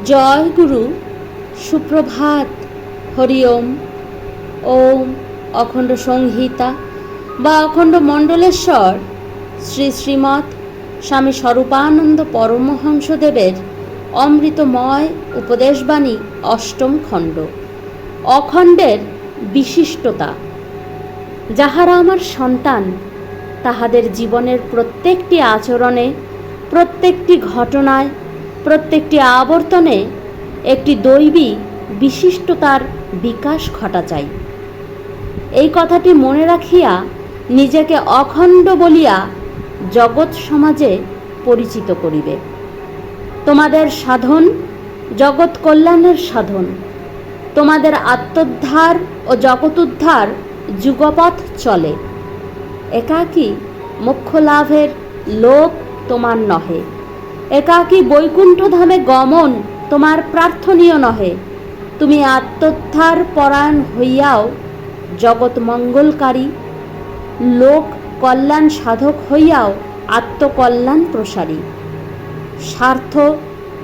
জয় গুরু, সুপ্রভাত, হরি ওম। ওম অখণ্ড সংহিতা বা অখণ্ড মণ্ডলেশ্বর শ্রী শ্রীমৎ স্বামী স্বরূপানন্দ পরমহংসদেবের অমৃতময় উপদেশবাণী অষ্টম খণ্ড। অখণ্ডের বিশিষ্টতা। যাহারা আমার সন্তান, তাহাদের জীবনের প্রত্যেকটি আচরণে, প্রত্যেকটি ঘটনায়, প্রত্যেকটি আবর্তনে একটি দৈবী বিশিষ্টতার বিকাশ ঘটা চাই। এই কথাটি মনে রাখিয়া নিজেকে অখণ্ড বলিয়া জগৎ সমাজে পরিচিত করিবে। তোমাদের সাধন জগৎ কল্যাণের সাধন। তোমাদের আত্মোদ্ধার ও জগতুদ্ধার যুগপথ চলে। একাকী মোক্ষ লাভের লোভ তোমার নহে। একাকী বৈকুণ্ঠ ধামে গমন তোমার প্রার্থনীয় নহে। তুমি আত্মোদ্ধার পরায়ণ হইয়াও জগৎ মঙ্গলকারী, লোক কল্যাণ সাধক হইয়াও আত্মকল্যাণ প্রসারী। স্বার্থ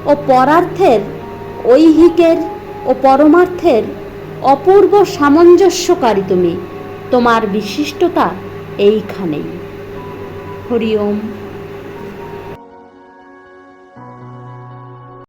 ও পরার্থের, ঐহিকের ও পরমার্থের অপূর্ব সামঞ্জস্যকারী তুমি। তোমার বিশিষ্টতা এইখানেই। হরি ওম।